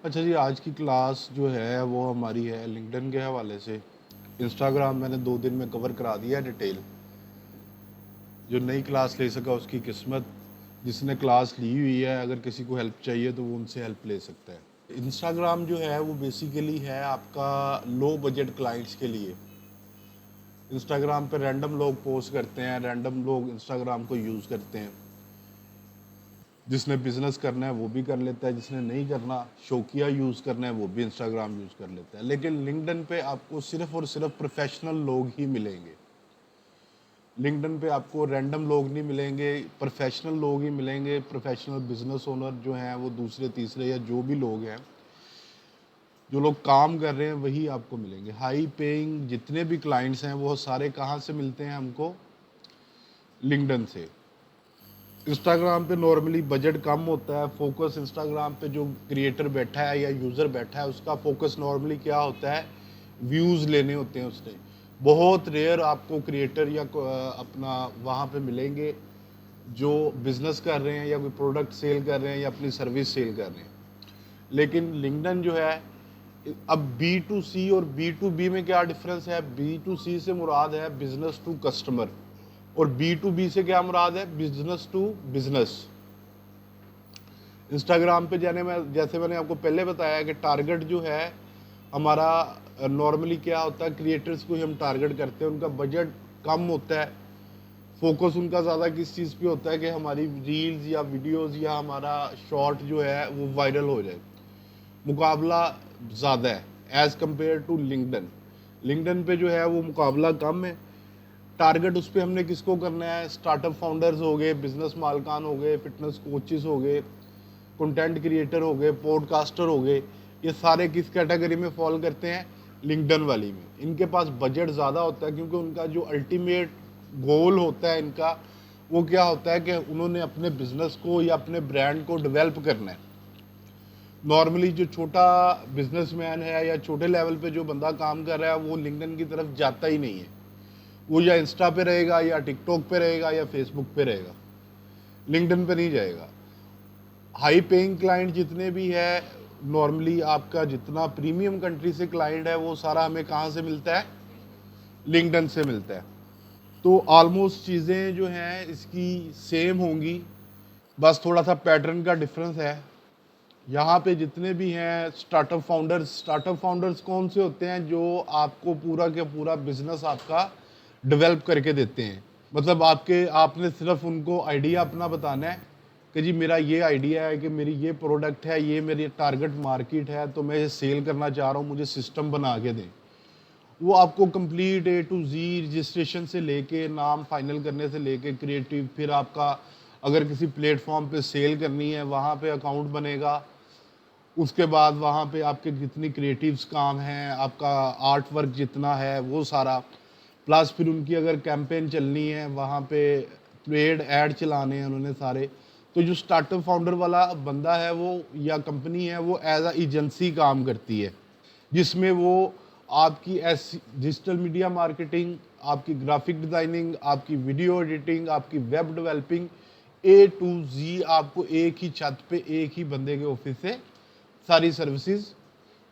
अच्छा जी, आज की क्लास जो है वो हमारी है लिंक्डइन के हवाले से। इंस्टाग्राम मैंने 2 दिन में कवर करा दिया है डिटेल। जो नई क्लास ले सका उसकी किस्मत, जिसने क्लास ली हुई है अगर किसी को हेल्प चाहिए तो वो उनसे हेल्प ले सकता है। इंस्टाग्राम जो है वो बेसिकली है आपका लो बजट क्लाइंट्स के लिए। इंस्टाग्राम पे रैंडम लोग पोस्ट करते हैं, रैंडम लोग इंस्टाग्राम को यूज़ करते हैं। जिसने बिज़नेस करना है वो भी कर लेता है, जिसने नहीं करना, शौकिया यूज़ करना है, वो भी इंस्टाग्राम यूज़ कर लेता है। लेकिन लिंक्डइन पे आपको सिर्फ़ और सिर्फ प्रोफेशनल लोग ही मिलेंगे। लिंक्डइन पे आपको रैंडम लोग नहीं मिलेंगे, प्रोफेशनल लोग ही मिलेंगे। प्रोफेशनल बिजनेस ओनर जो हैं वो दूसरे तीसरे या जो भी लोग हैं, जो लोग काम कर रहे हैं वही आपको मिलेंगे। हाई पेइंग जितने भी क्लाइंट्स हैं वो सारे कहाँ से मिलते हैं हमको? लिंक्डइन से। इंस्टाग्राम पे नॉर्मली बजट कम होता है। फोकस इंस्टाग्राम पे जो क्रिएटर बैठा है या यूज़र बैठा है उसका फोकस नॉर्मली क्या होता है? व्यूज़ लेने होते हैं उसने। बहुत रेयर आपको क्रिएटर या अपना वहाँ पे मिलेंगे जो बिज़नेस कर रहे हैं या कोई प्रोडक्ट सेल कर रहे हैं या अपनी सर्विस सेल कर रहे हैं। लेकिन लिंक्डइन जो है, अब बी टू सी और बी टू बी में क्या डिफरेंस है? बी टू सी से मुराद है बिजनेस टू कस्टमर, और बी टू बी से क्या मुराद है? Business to business. इंस्टाग्राम पे जाने में जैसे मैंने आपको पहले बताया कि टारगेट जो है हमारा नॉर्मली क्या होता है, क्रिएटर्स को ही हम टारगेट करते हैं। उनका बजट कम होता है, फोकस उनका ज़्यादा किस चीज़ पे होता है कि हमारी रील्स या वीडियोस या हमारा शॉर्ट जो है वो वायरल हो जाए। मुकाबला ज़्यादा है as compare to LinkedIn. LinkedIn पे जो है वो मुकाबला कम है। टारगेट उस पर हमने किसको करना है? स्टार्टअप फाउंडर्स हो गए, बिजनेस मालकान हो गए, फिटनेस कोचेस हो गए, कंटेंट क्रिएटर हो गए, पॉडकास्टर हो गए। ये सारे किस कैटेगरी में फॉल करते हैं? लिंक्डइन वाली में। इनके पास बजट ज़्यादा होता है क्योंकि उनका जो अल्टीमेट गोल होता है इनका, वो क्या होता है कि उन्होंने अपने बिजनेस को या अपने ब्रांड को डेवलप करना है। नॉर्मली जो छोटा बिजनेसमैन है या छोटे लेवल पे जो बंदा काम कर रहा है वो लिंक्डइन की तरफ जाता ही नहीं है। वो या इंस्टा पे रहेगा या टिकटॉक पे रहेगा या फेसबुक पे रहेगा, लिंक्डइन पे नहीं जाएगा। हाई पेइंग क्लाइंट जितने भी है, नॉर्मली आपका जितना प्रीमियम कंट्री से क्लाइंट है वो सारा हमें कहाँ से मिलता है? लिंक्डइन से मिलता है। तो ऑलमोस्ट चीज़ें जो हैं इसकी सेम होंगी, बस थोड़ा सा पैटर्न का डिफरेंस है। यहाँ पे जितने भी हैं स्टार्टअप फाउंडर्स कौन से होते हैं? जो आपको पूरा के पूरा बिजनेस आपका डेवलप करके देते हैं। मतलब आपने सिर्फ उनको आइडिया अपना बताना है कि जी मेरा ये आइडिया है कि मेरी ये प्रोडक्ट है, ये मेरी टारगेट मार्केट है, तो मैं ये सेल करना चाह रहा हूँ, मुझे सिस्टम बना के दें। वो आपको complete A to Z registration से लेके नाम फाइनल करने से लेके क्रिएटिव, फिर आपका अगर किसी प्लेटफॉर्म पे सेल करनी है वहाँ पे अकाउंट बनेगा। उसके बाद वहाँ पे आपके जितनी क्रिएटिव्स काम हैं, आपका आर्ट वर्क जितना है वो सारा, प्लस फिर उनकी अगर कैंपेन चलनी है वहाँ पे पेड ऐड चलाने हैं उन्होंने सारे। तो जो स्टार्टअप फाउंडर वाला बंदा है वो या कंपनी है वो एज अ एजेंसी काम करती है, जिसमें वो आपकी ऐसी डिजिटल मीडिया मार्केटिंग, आपकी ग्राफिक डिज़ाइनिंग, आपकी वीडियो एडिटिंग, आपकी वेब डेवलपिंग, ए टू जी आपको एक ही छत पे एक ही बंदे के ऑफिस से सारी सर्विसेज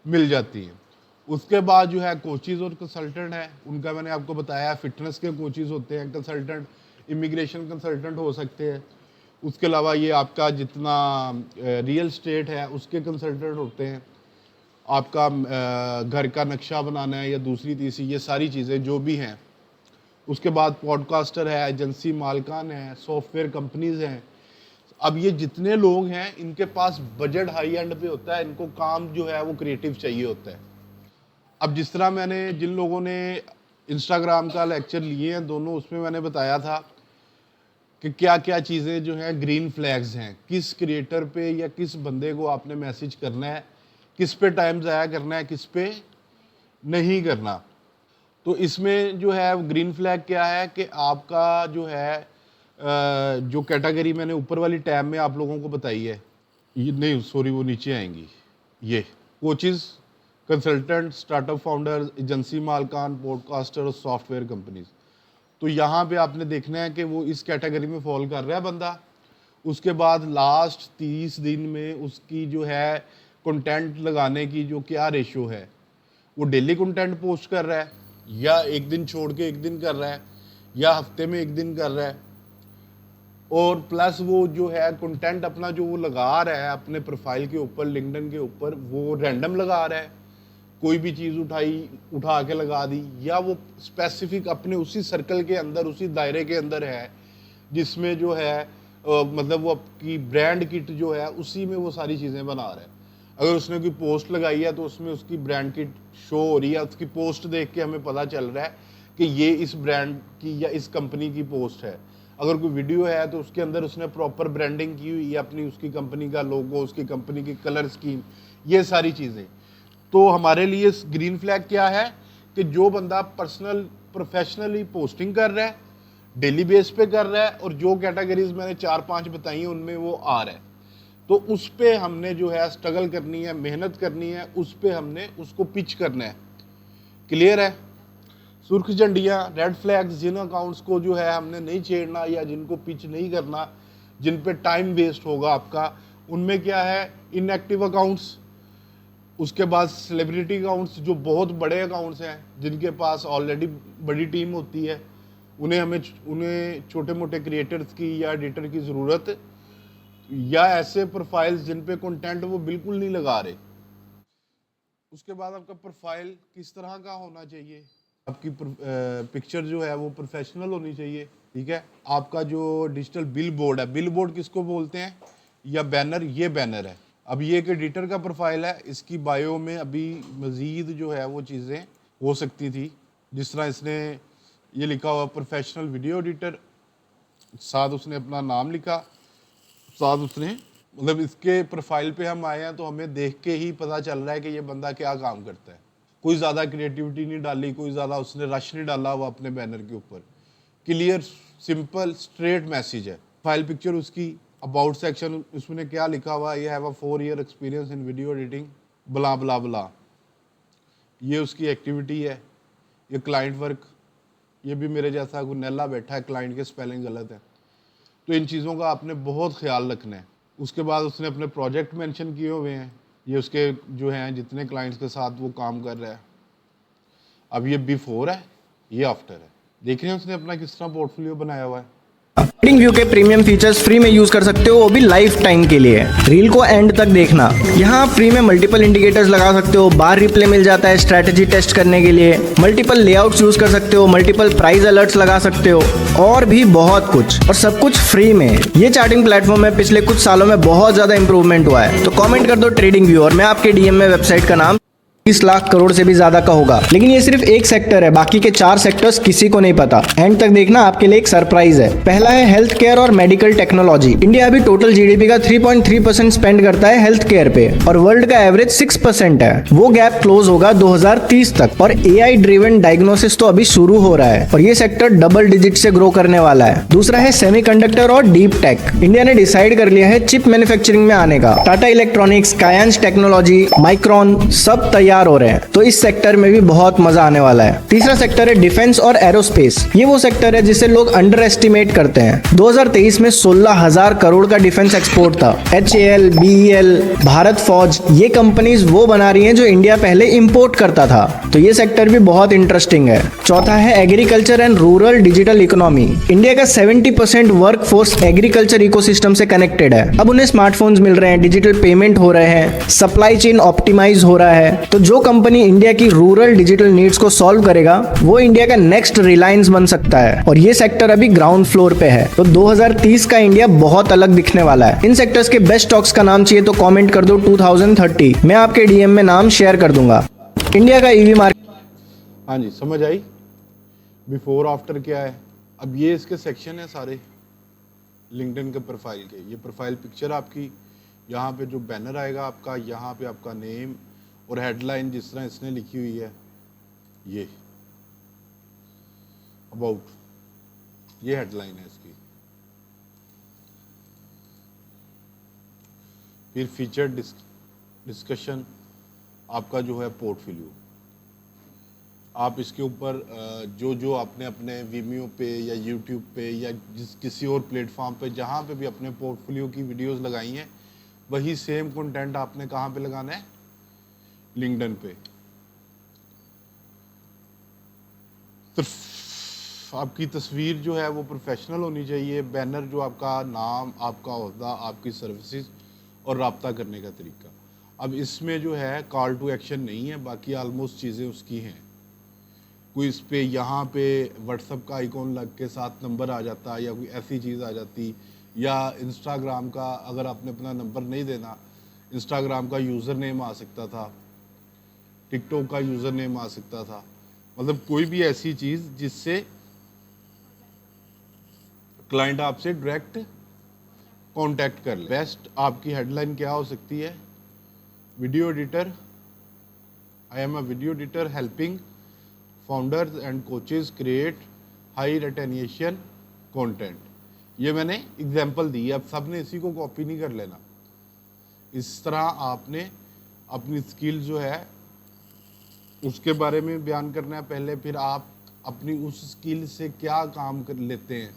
मिल जाती हैं। उसके बाद जो है कोचेज़ और कंसल्टेंट है, उनका मैंने आपको बताया। फिटनेस के कोचेज़ होते हैं कंसल्टेंट, इमिग्रेशन कंसल्टेंट हो सकते हैं। उसके अलावा ये आपका जितना रियल स्टेट है उसके कंसल्टेंट होते हैं। आपका घर का नक्शा बनाना है या दूसरी तीसरी, ये सारी चीज़ें जो भी हैं। उसके बाद पॉडकास्टर है, एजेंसी मालकान है, सॉफ्टवेयर कंपनीज हैं। अब ये जितने लोग हैं इनके पास बजट हाई एंड पे होता है, इनको काम जो है वो क्रिएटिव चाहिए होता है। अब जिस तरह मैंने जिन लोगों ने इंस्टाग्राम का लेक्चर लिए हैं दोनों, उसमें मैंने बताया था कि क्या क्या चीज़ें जो हैं ग्रीन फ्लैग्स हैं, किस क्रिएटर पे या किस बंदे को आपने मैसेज करना है, किस पे टाइम ज़ाया करना है, किस पे नहीं करना। तो इसमें जो है ग्रीन फ्लैग क्या है कि आपका जो है जो कैटेगरी मैंने ऊपर वाली टैब में आप लोगों को बताई है, ये नहीं सॉरी वो नीचे आएंगी, ये coaches, consultant, startup founder, agency मालकान, पॉडकास्टर और सॉफ्टवेयर कंपनीज। तो यहाँ पे आपने देखना है कि वो इस कैटेगरी में फॉल कर रहा है बंदा। उसके बाद लास्ट 30 दिन में उसकी जो है कंटेंट लगाने की जो क्या रेशो है, वो डेली कंटेंट पोस्ट कर रहा है या एक दिन छोड़ के एक दिन कर रहा है या हफ्ते में एक दिन कर रहा है, और प्लस वो जो है कंटेंट अपना जो वो लगा रहा है अपने प्रोफाइल के ऊपर, लिंक्डइन के ऊपर, वो रैंडम लगा रहा है, कोई भी चीज़ उठा के लगा दी, या वो स्पेसिफिक अपने उसी सर्कल के अंदर, उसी दायरे के अंदर है जिसमें जो है मतलब वो आपकी ब्रांड किट जो है उसी में वो सारी चीज़ें बना रहा है। अगर उसने कोई पोस्ट लगाई है तो उसमें उसकी ब्रांड किट शो हो रही है, उसकी पोस्ट देख के हमें पता चल रहा है कि ये इस ब्रांड की या इस कंपनी की पोस्ट है। अगर कोई वीडियो है तो उसके अंदर उसने प्रॉपर ब्रांडिंग की हुई है, अपनी उसकी कंपनी का लोगो, उसकी कंपनी की कलर स्कीम, ये सारी चीज़ें। तो हमारे लिए ग्रीन फ्लैग क्या है कि जो बंदा प्रोफेशनली पोस्टिंग कर रहा है, डेली बेस पे कर रहा है, और जो कैटेगरीज मैंने 4-5 बताई हैं उनमें वो आ रहा है, तो उस पे हमने जो है स्ट्रगल करनी है, मेहनत करनी है, उस पे हमने उसको पिच करना है। क्लियर है? सुर्ख झंडियाँ, रेड फ्लैग्स, जिन अकाउंट्स को जो है हमने नहीं छेड़ना या जिनको पिच नहीं करना, जिन पे टाइम वेस्ट होगा आपका, उनमें क्या है, इनएक्टिव अकाउंट्स, उसके बाद सेलिब्रिटी अकाउंट्स जो बहुत बड़े अकाउंट्स हैं जिनके पास ऑलरेडी बड़ी टीम होती है, उन्हें छोटे मोटे क्रिएटर्स की या एडिटर की ज़रूरत, या ऐसे प्रोफाइल्स जिन पे कंटेंट वो बिल्कुल नहीं लगा रहे। उसके बाद आपका प्रोफाइल किस तरह का होना चाहिए, आपकी पिक्चर जो है वो प्रोफेशनल होनी चाहिए, ठीक है। आपका जो डिजिटल बिल बोर्ड है, बिल बोर्ड किसको बोलते हैं, या बैनर, ये बैनर है। अब ये एक एडिटर का प्रोफाइल है, इसकी बायो में अभी मज़ीद जो है वो चीज़ें हो सकती थी, जिस तरह इसने ये लिखा हुआ प्रोफेशनल वीडियो एडिटर, साथ उसने अपना नाम लिखा, साथ उसने मतलब इसके प्रोफाइल पे हम आए हैं तो हमें देख के ही पता चल रहा है कि ये बंदा क्या काम करता है। कोई ज़्यादा क्रिएटिविटी नहीं डाली, कोई ज़्यादा उसने रश नहीं डाला हुआ अपने बैनर के ऊपर। क्लियर, सिंपल, स्ट्रेट मैसेज है। फाइल पिक्चर उसकी, अबाउट सेक्शन, उसमें क्या लिखा हुआ है, ये have a 4 year experience in video editing, blah blah blah. ये उसकी एक्टिविटी है। ये क्लाइंट वर्क, ये भी मेरे जैसा कोई नल्ला बैठा है, क्लाइंट के स्पेलिंग गलत है, तो इन चीज़ों का आपने बहुत ख्याल रखना है। उसके बाद उसने अपने प्रोजेक्ट मेंशन किए हुए हैं, ये उसके जो हैं जितने क्लाइंट्स के साथ वो काम कर रहा है। अब ये बिफोर है, ये आफ्टर है। देख रहे हैं उसने अपना किस तरह पोर्टफोलियो बनाया हुआ है। ट्रेडिंग व्यू के प्रीमियम फीचर्स फ्री में यूज कर सकते हो, वो भी लाइफ टाइम के लिए। रील को एंड तक देखना। यहाँ आप फ्री में मल्टीपल इंडिकेटर्स लगा सकते हो, बार रिप्ले मिल जाता है स्ट्रैटेजी टेस्ट करने के लिए, मल्टीपल लेआउट्स यूज कर सकते हो, मल्टीपल प्राइस अलर्ट्स लगा सकते हो, और भी बहुत कुछ, और सब कुछ फ्री में। ये चार्टिंग प्लेटफॉर्म में पिछले कुछ सालों में बहुत ज्यादा इंप्रूवमेंट हुआ है। तो कॉमेंट कर दो ट्रेडिंग व्यू, और मैं आपके डीएम में वेबसाइट का नाम 30 लाख करोड़ से भी ज्यादा का होगा। लेकिन ये सिर्फ एक सेक्टर है, बाकी के 4 सेक्टर्स किसी को नहीं पता। एंड तक देखना, आपके लिए एक सरप्राइज है। पहला है हेल्थ केयर और मेडिकल टेक्नोलॉजी। इंडिया अभी टोटल जीडीपी का 3.3% स्पेंड करता है हेल्थ केयर पे, और वर्ल्ड का एवरेज 6% है। वो गैप क्लोज होगा 2030 तक। और एआई ड्रिवन डायग्नोसिस तो अभी शुरू हो रहा है, और ये सेक्टर डबल डिजिट से ग्रो करने वाला है। दूसरा है सेमीकंडक्टर और डीप टेक। इंडिया ने डिसाइड कर लिया है चिप मैन्युफैक्चरिंग में आने का। टाटा इलेक्ट्रॉनिक्स, कायांश टेक्नोलॉजी, माइक्रॉन सब तैयार हो रहे हैं, तो इस सेक्टर में भी बहुत मजा आने वाला है। तीसरा सेक्टर है डिफेंस और एरोस्पेस। ये वो सेक्टर है जिसे लोग अंडर एस्टिमेट करते हैं। 2023 में 16,000 करोड़ का डिफेंस एक्सपोर्ट था। HAL, BEL, भारत फौज, ये कंपनीज वो बना रही हैं जो इंडिया पहले इंपोर्ट करता था, तो ये सेक्टर भी बहुत इंटरेस्टिंग है। चौथा है agriculture and rural digital economy. India का 70% वर्क फोर्स एग्रीकल्चर इकोसिस्टम से कनेक्टेड है। अब उन्हें स्मार्टफोन्स मिल रहे हैं, डिजिटल पेमेंट हो रहे हैं, सप्लाई चेन ऑप्टिमाइज हो रहा है। तो जो कंपनी इंडिया की रूरल डिजिटल नीड्स को सॉल्व करेगा, वो इंडिया का नेक्स्ट रिलायंस बन सकता है, और ये सेक्टर अभी ग्राउंड फ्लोर पे है। तो 2030 का इंडिया बहुत अलग दिखने वाला है। इन सेक्टर्स के बेस्ट स्टॉक्स का नाम चाहिए तो कमेंट कर दो 2030, मैं आपके डीएम में नाम शेयर कर दूंगा। इंडिया का ईवी मार्केट, हाँ जी, समझ आई। बिफोर आफ्टर क्या है। अब ये इसके सेक्शन है सारे लिंक्डइन के प्रोफाइल के। ये प्रोफाइल पिक्चर आपकी, यहाँ पे जो बैनर आएगा आपका, यहाँ पे आपका नेम और हेडलाइन जिस तरह इसने लिखी हुई है, ये अबाउट, ये हेडलाइन है इसकी। फिर फीचर डिस्कशन, आपका जो है पोर्टफोलियो। आप इसके ऊपर जो जो आपने अपने वीमियो पे या यूट्यूब पे या किसी और प्लेटफॉर्म पे जहाँ पे भी अपने पोर्टफोलियो की वीडियोस लगाई हैं, वही सेम कंटेंट आपने कहाँ पे लगाना है, लिंक्डइन पे। तो आपकी तस्वीर जो है वो प्रोफेशनल होनी चाहिए, बैनर जो आपका नाम, आपका ओहदा, आपकी सर्विसेज और रब्ता करने का तरीका। अब इसमें जो है कॉल टू एक्शन नहीं है, बाकी आलमोस्ट चीज़ें उसकी हैं। कोई इस पे यहाँ पे व्हाट्सअप का आइकॉन लग के साथ नंबर आ जाता, या कोई ऐसी चीज़ आ जाती, या इंस्टाग्राम का अगर आपने अपना नंबर नहीं देना, इंस्टाग्राम का यूज़र नेम आ सकता था, टिकटॉक का यूज़र नेम आ सकता था। मतलब कोई भी ऐसी चीज़ जिससे क्लाइंट आपसे डायरेक्ट कांटेक्ट कर ले। बेस्ट आपकी हेडलाइन क्या हो सकती है, video editor, I am a video editor helping founders and coaches create high retention content. ये मैंने एग्जांपल दी है, अब सब ने इसी को कॉपी नहीं कर लेना। इस तरह आपने अपनी स्किल जो है उसके बारे में बयान करना है पहले, फिर आप अपनी उस स्किल से क्या काम कर लेते हैं,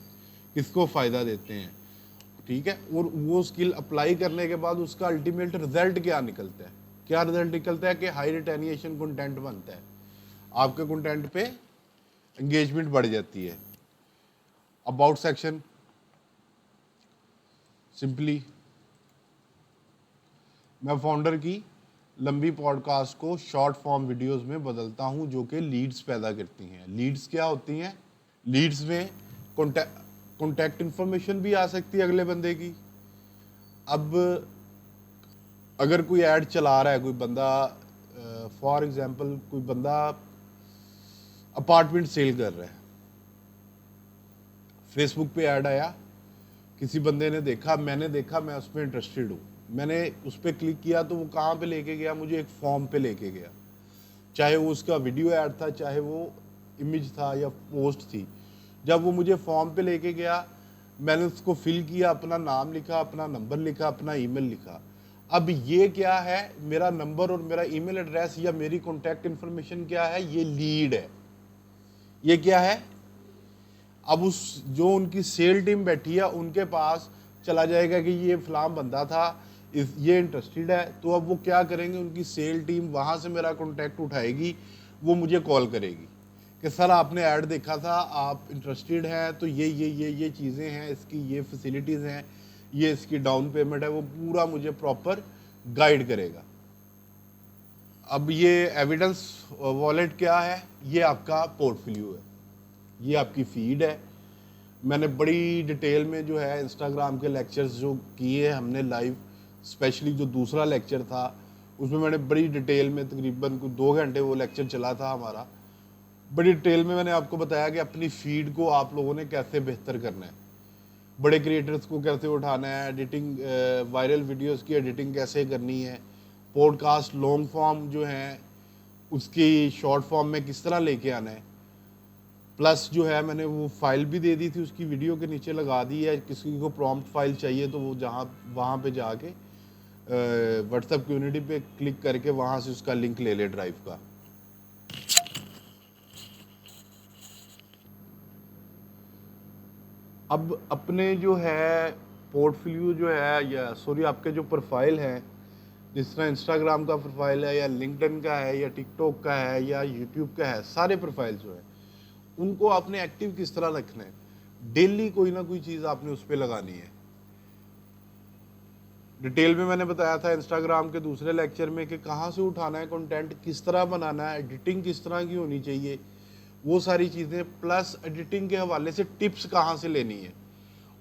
किसको फ़ायदा देते हैं, ठीक है, और वो स्किल अप्लाई करने के बाद उसका अल्टीमेट रिजल्ट क्या निकलता है। क्या रिजल्ट निकलता है कि हाई रिटेन्शन कंटेंट बनता है, आपके कंटेंट पे एंगेजमेंट बढ़ जाती है। अबाउट सेक्शन सिंपली मैं फाउंडर की लंबी पॉडकास्ट को शॉर्ट फॉर्म वीडियोस में बदलता हूं जो कि लीड्स पैदा करती हैं। लीड्स क्या होती हैं, लीड्स में कॉन्टैक्ट इन्फॉर्मेशन भी आ सकती है अगले बंदे की। अब अगर कोई ऐड चला रहा है कोई बंदा, फॉर एग्जांपल कोई बंदा अपार्टमेंट सेल कर रहा है, फेसबुक पे ऐड आया, किसी बंदे ने देखा, मैंने देखा, मैं उस पर इंटरेस्टेड हूँ, मैंने उस पर क्लिक किया तो वो कहाँ पे लेके गया, मुझे एक फॉर्म पे लेके गया, चाहे वो उसका वीडियो ऐड था, चाहे वो इमेज था या पोस्ट थी। जब वो मुझे फॉर्म पे लेके गया, मैंने उसको फिल किया, अपना नाम लिखा, अपना नंबर लिखा, अपना ईमेल लिखा। अब ये क्या है, मेरा नंबर और मेरा ईमेल एड्रेस या मेरी कॉन्टैक्ट इन्फॉर्मेशन क्या है, ये लीड है। ये क्या है, अब उस जो उनकी सेल टीम बैठी है उनके पास चला जाएगा कि ये फलां बंदा था, ये इंटरेस्टेड है। तो अब वो क्या करेंगे, उनकी सेल टीम वहाँ से मेरा कॉन्टैक्ट उठाएगी, वो मुझे कॉल करेगी कि सर आपने ऐड देखा था, आप इंटरेस्टेड हैं, तो ये चीज़ें हैं, इसकी ये फैसिलिटीज़ हैं, ये इसकी डाउन पेमेंट है, वो पूरा मुझे प्रॉपर गाइड करेगा। अब ये एविडेंस वॉलेट क्या है, ये आपका पोर्टफोलियो है, ये आपकी फीड है। मैंने बड़ी डिटेल में जो है इंस्टाग्राम के लेक्चर्स जो किए हमने लाइव, स्पेशली जो दूसरा लेक्चर था उसमें मैंने बड़ी डिटेल में, तकरीबन 2 घंटे वो लेक्चर चला था हमारा, बड़ी डिटेल में मैंने आपको बताया कि अपनी फीड को आप लोगों ने कैसे बेहतर करना है, बड़े क्रिएटर्स को कैसे उठाना है, एडिटिंग, वायरल वीडियोस की एडिटिंग कैसे करनी है, पॉडकास्ट लॉन्ग फॉर्म जो है उसकी शॉर्ट फॉर्म में किस तरह लेके आना है। प्लस जो है मैंने वो फाइल भी दे दी थी, उसकी वीडियो के नीचे लगा दी है, किसी को प्रॉम्प्ट फाइल चाहिए तो वो वहाँ पे जाके व्हाट्सएप कम्युनिटी पे क्लिक करके वहाँ से उसका लिंक ले ले ड्राइव का। अब अपने जो है पोर्टफोलियो जो है, या सॉरी आपके जो प्रोफाइल है, जिस तरह इंस्टाग्राम का प्रोफाइल है या लिंक्डइन का है या टिकटॉक का है या यूट्यूब का है, सारे प्रोफाइल जो है उनको आपने एक्टिव किस तरह रखना है, डेली कोई ना कोई चीज़ आपने उस पर लगानी है। डिटेल में मैंने बताया था इंस्टाग्राम के दूसरे लेक्चर में कि कहाँ से उठाना है कंटेंट, किस तरह बनाना है, एडिटिंग किस तरह की होनी चाहिए, वो सारी चीज़ें, प्लस एडिटिंग के हवाले से टिप्स कहाँ से लेनी है,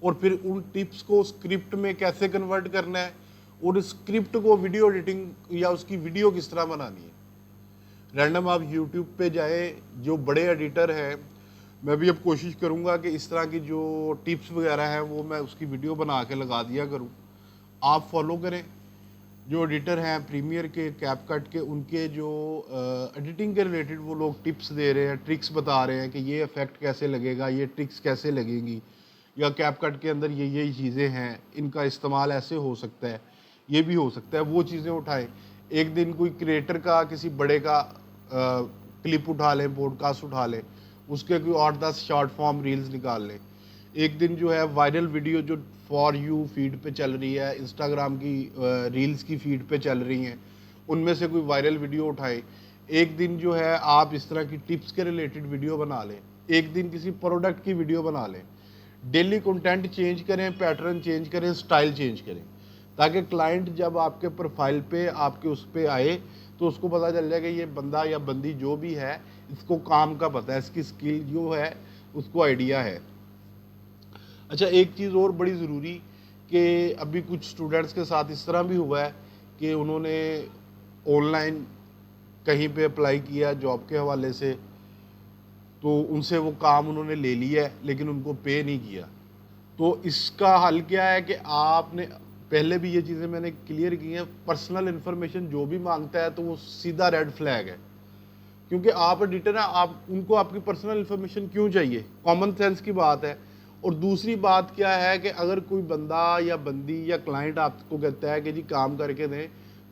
और फिर उन टिप्स को स्क्रिप्ट में कैसे कन्वर्ट करना है, और स्क्रिप्ट को वीडियो एडिटिंग या उसकी वीडियो किस तरह बनानी है। रैंडम आप यूट्यूब पे जाए, जो बड़े एडिटर हैं, मैं भी अब कोशिश करूँगा कि इस तरह की जो टिप्स वगैरह हैं वो मैं उसकी वीडियो बना के लगा दिया करूँ, आप फॉलो करें। जो एडिटर हैं प्रीमियर के, कैपकट के, उनके जो एडिटिंग के रिलेटेड वो लोग टिप्स दे रहे हैं, ट्रिक्स बता रहे हैं कि ये इफेक्ट कैसे लगेगा, ये ट्रिक्स कैसे लगेंगी, या कैपकट के अंदर ये चीज़ें हैं, इनका इस्तेमाल ऐसे हो सकता है, ये भी हो सकता है, वो चीज़ें उठाएं। एक दिन कोई क्रिएटर का, किसी बड़े का क्लिप उठा लें, पॉडकास्ट उठा लें, उसके कोई 8-10 शॉर्ट फॉर्म रील्स निकाल लें। एक दिन जो है वायरल वीडियो जो फॉर यू फीड पे चल रही है, इंस्टाग्राम की रील्स की फीड पे चल रही हैं, उनमें से कोई वायरल वीडियो उठाएं। एक दिन जो है आप इस तरह की टिप्स के रिलेटेड वीडियो बना लें, एक दिन किसी प्रोडक्ट की वीडियो बना लें। डेली कंटेंट चेंज करें, पैटर्न चेंज करें, स्टाइल चेंज करें, ताकि क्लाइंट जब आपके प्रोफाइल पे आपके उस पर आए तो उसको पता चल जाए कि ये बंदा या बंदी जो भी है इसको काम का पता है, इसकी स्किल जो है उसको आइडिया है। अच्छा, एक चीज़ और बड़ी ज़रूरी कि अभी कुछ स्टूडेंट्स के साथ इस तरह भी हुआ है कि उन्होंने ऑनलाइन कहीं पे अप्लाई किया जॉब के हवाले से, तो उनसे वो काम उन्होंने ले लिया है लेकिन उनको पे नहीं किया। तो इसका हल क्या है कि आपने पहले भी ये चीज़ें मैंने क्लियर की हैं, पर्सनल इन्फॉर्मेशन जो भी मांगता है तो वो सीधा रेड फ्लैग है, क्योंकि आप एडिटर हैं, आप उनको आपकी पर्सनल इन्फॉर्मेशन क्यों चाहिए, कॉमन सेंस की बात है। और दूसरी बात क्या है कि अगर कोई बंदा या बंदी या क्लाइंट आपको कहता है कि जी काम करके दें,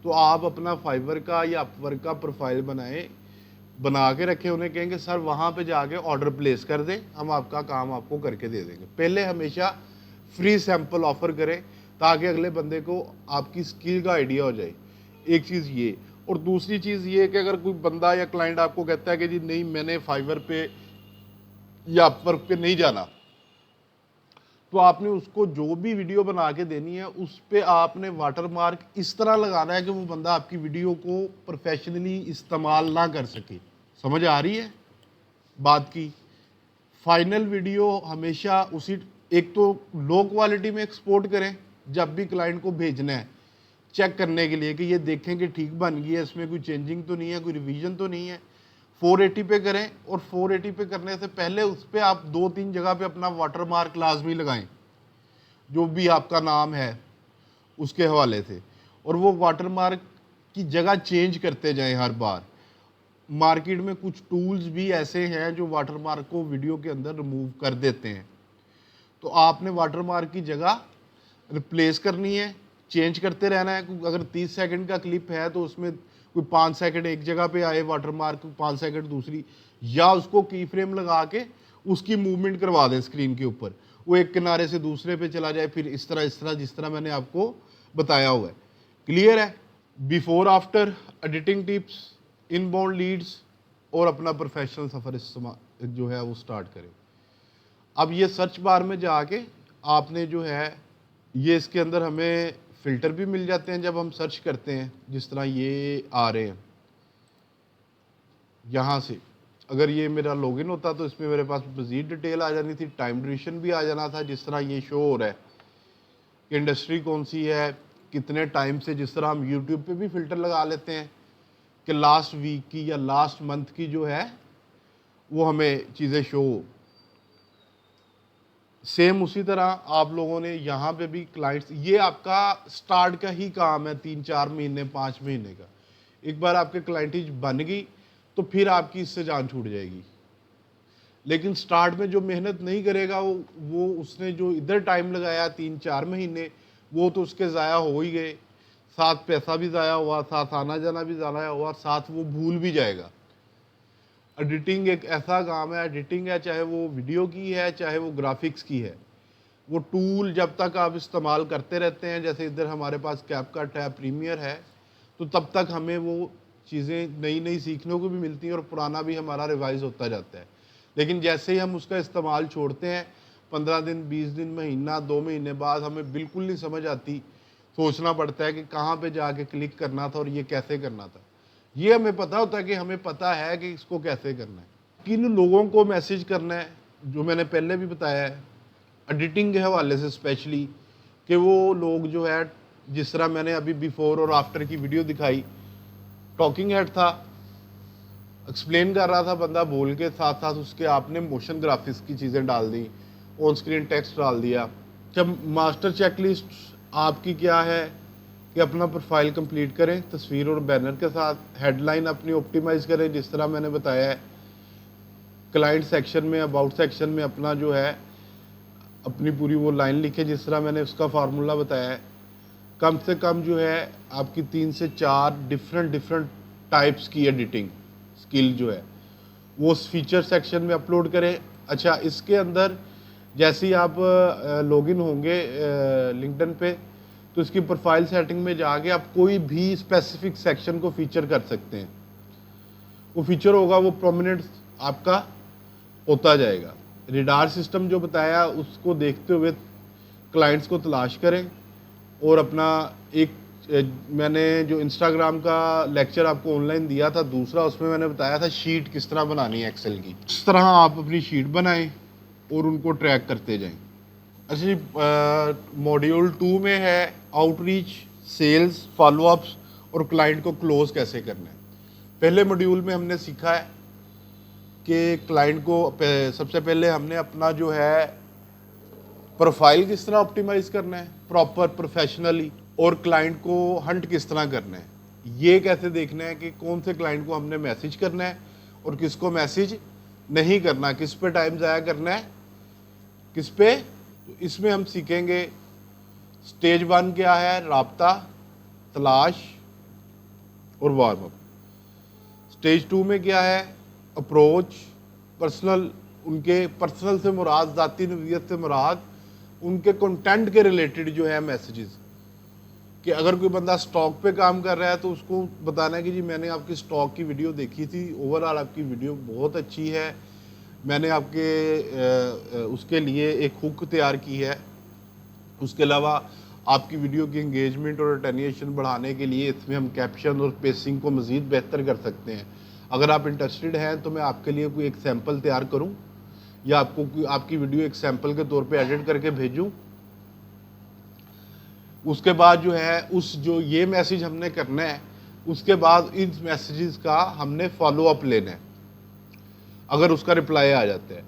तो आप अपना फाइवर का या अपवर्क का प्रोफाइल बना के रखें, उन्हें कहेंगे सर वहाँ पे जाके ऑर्डर प्लेस कर दें, हम आपका काम आपको करके दे देंगे। पहले हमेशा फ्री सैंपल ऑफ़र करें ताकि अगले बंदे को आपकी स्किल का आइडिया हो जाए। एक चीज़ ये, और दूसरी चीज़ ये कि अगर कोई बंदा या क्लाइंट आपको कहता है कि जी नहीं मैंने फाइवर पे या अपवर्क पे नहीं जाना, तो आपने उसको जो भी वीडियो बना के देनी है उस पर आपने वाटरमार्क इस तरह लगाना है कि वो बंदा आपकी वीडियो को प्रोफेशनली इस्तेमाल ना कर सके। समझ आ रही है बात की? फाइनल वीडियो हमेशा उसी, एक तो लो क्वालिटी में एक्सपोर्ट करें जब भी क्लाइंट को भेजना है, चेक करने के लिए कि ये देखें कि ठीक बन गई है, इसमें कोई चेंजिंग तो नहीं है, कोई रिवीजन तो नहीं है। 480 पे करें, और 480 पे करने से पहले उस पर आप 2-3 जगह पे अपना वाटरमार्क लाजमी लगाएं, जो भी आपका नाम है उसके हवाले से, और वो वाटरमार्क की जगह चेंज करते जाएं हर बार। मार्केट में कुछ टूल्स भी ऐसे हैं जो वाटरमार्क को वीडियो के अंदर रिमूव कर देते हैं, तो आपने वाटरमार्क की जगह रिप्लेस करनी है, चेंज करते रहना है। अगर 30 सेकंड का क्लिप है तो उसमें कोई 5 सेकंड एक जगह पे आए वाटरमार्क, 5 सेकंड दूसरी, या उसको की फ्रेम लगा के उसकी मूवमेंट करवा दें स्क्रीन के ऊपर, वो एक किनारे से दूसरे पे चला जाए, फिर इस तरह जिस तरह मैंने आपको बताया हुआ है। क्लियर है? Before after, editing tips, inbound leads, और अपना प्रोफेशनल सफ़र जो है वो स्टार्ट करें। अब ये सर्च बार में जाके आपने जो है, ये इसके अंदर हमें फ़िल्टर भी मिल जाते हैं जब हम सर्च करते हैं, जिस तरह ये आ रहे हैं यहाँ से। अगर ये मेरा लॉगिन होता तो इसमें मेरे पास मज़ीद डिटेल आ जानी थी, टाइम ड्यूरेशन भी आ जाना था, जिस तरह ये शो हो रहा है कि इंडस्ट्री कौन सी है, कितने टाइम से, जिस तरह हम यूट्यूब पे भी फ़िल्टर लगा लेते हैं कि लास्ट वीक की या लास्ट मंथ की जो है वो हमें चीज़ें शो। सेम उसी तरह आप लोगों ने यहाँ पे भी क्लाइंट्स, ये आपका स्टार्ट का ही काम है, 3-4 महीने 5 महीने का। एक बार आपके क्लाइंटेज बन गई तो फिर आपकी इससे जान छूट जाएगी। लेकिन स्टार्ट में जो मेहनत नहीं करेगा, वो उसने जो इधर टाइम लगाया 3-4 महीने, वो तो उसके ज़ाया हो ही गए, साथ पैसा भी ज़ाया हुआ, साथ आना जाना भी ज़ाया हुआ, साथ वो भूल भी जाएगा। एडिटिंग एक ऐसा काम है, एडिटिंग है चाहे वो वीडियो की है चाहे वो ग्राफिक्स की है, वो टूल जब तक आप इस्तेमाल करते रहते हैं, जैसे इधर हमारे पास कैपकट है, प्रीमियर है, तो तब तक हमें वो चीज़ें नई नई सीखने को भी मिलती हैं और पुराना भी हमारा रिवाइज होता जाता है। लेकिन जैसे ही हम उसका इस्तेमाल छोड़ते हैं, 15 दिन 20 दिन महीना 2 महीने बाद हमें बिल्कुल नहीं समझ आती, सोचना पड़ता है कि कहाँ पे जाके क्लिक करना था और ये कैसे करना था। ये हमें पता होता है कि हमें पता है कि इसको कैसे करना है, किन लोगों को मैसेज करना है, जो मैंने पहले भी बताया है एडिटिंग के हवाले से स्पेशली, कि वो लोग जो है, जिस तरह मैंने अभी बिफोर और आफ्टर की वीडियो दिखाई, टॉकिंग हेड था, एक्सप्लेन कर रहा था बंदा बोल के, साथ साथ उसके आपने मोशन ग्राफिक्स की चीज़ें डाल दी, ऑन स्क्रीन टेक्स्ट डाल दिया। जब मास्टर चेकलिस्ट आपकी क्या है कि अपना प्रोफाइल कंप्लीट करें तस्वीर और बैनर के साथ, हेडलाइन अपनी ऑप्टिमाइज़ करें जिस तरह मैंने बताया है, क्लाइंट सेक्शन में, अबाउट सेक्शन में अपना जो है अपनी पूरी वो लाइन लिखें जिस तरह मैंने उसका फार्मूला बताया है। कम से कम जो है आपकी 3 से 4 डिफरेंट टाइप्स की एडिटिंग स्किल जो है वो फीचर सेक्शन में अपलोड करें। अच्छा, इसके अंदर जैसे ही आप लॉगिन होंगे लिंक्डइन पे, तो इसकी प्रोफाइल सेटिंग में जाके आप कोई भी स्पेसिफिक सेक्शन को फीचर कर सकते हैं। वो फीचर होगा, वो प्रोमिनेंट आपका होता जाएगा। रिडार सिस्टम जो बताया उसको देखते हुए क्लाइंट्स को तलाश करें और अपना एक मैंने जो इंस्टाग्राम का लेक्चर आपको ऑनलाइन दिया था दूसरा, उसमें मैंने बताया था शीट किस तरह बनानी है एक्सेल की। इस तरह आप अपनी शीट बनाएं और उनको ट्रैक करते जाएं। अच्छा जी, मॉड्यूल 2 में है आउटरीच, सेल्स, फॉलोअप्स और क्लाइंट को क्लोज कैसे करना है। पहले मॉड्यूल में हमने सीखा है कि क्लाइंट को सबसे पहले हमने अपना जो है प्रोफाइल किस तरह ऑप्टिमाइज करना है प्रॉपर प्रोफेशनली, और क्लाइंट को हंट किस तरह करना है, ये कैसे देखना है कि कौन से क्लाइंट को हमने मैसेज करना है और किसको मैसेज नहीं करना, किस पे टाइम ज़ाया करना है, किस पे। तो इसमें हम सीखेंगे स्टेज 1 क्या है, राब्ता, तलाश और वार्म अप। स्टेज 2 में क्या है, अप्रोच, पर्सनल, उनके पर्सनल से मुराद, ज़ाती नवीयत से मुराद उनके कंटेंट के रिलेटेड जो है मैसेजेस, कि अगर कोई बंदा स्टॉक पे काम कर रहा है तो उसको बताना है कि जी मैंने आपकी स्टॉक की वीडियो देखी थी, ओवरऑल आपकी वीडियो बहुत अच्छी है, मैंने आपके उसके लिए एक हुक तैयार की है। उसके अलावा आपकी वीडियो की एंगेजमेंट और अटेंशन बढ़ाने के लिए इसमें हम कैप्शन और पेसिंग को मज़ीद बेहतर कर सकते हैं। अगर आप इंटरेस्टेड हैं तो मैं आपके लिए कोई एक सैम्पल तैयार करूं या आपको कोई आपकी वीडियो एक सैम्पल के तौर पे एडिट करके भेजूं। उसके बाद जो है उस जो ये मैसेज हमने करना है, उसके बाद इन मैसेजेस का हमने फॉलो अप लेना है। अगर उसका रिप्लाई आ जाता है,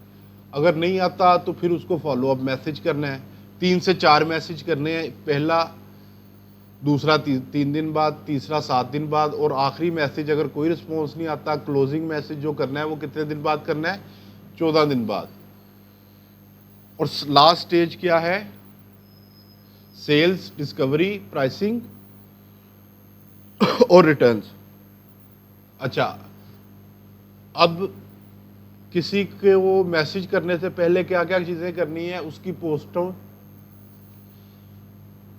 अगर नहीं आता तो फिर उसको फॉलो अप मैसेज करना है। 3 से 4 मैसेज करने हैं, पहला, दूसरा 3 दिन बाद, तीसरा 7 दिन बाद, और आखिरी मैसेज अगर कोई रिस्पॉन्स नहीं आता, क्लोजिंग मैसेज जो करना है वो कितने दिन बाद करना है, 14 दिन बाद। और लास्ट स्टेज क्या है, सेल्स, डिस्कवरी, प्राइसिंग और रिटर्न्स। अच्छा, अब किसी के वो मैसेज करने से पहले क्या क्या चीज़ें करनी है, उसकी पोस्टों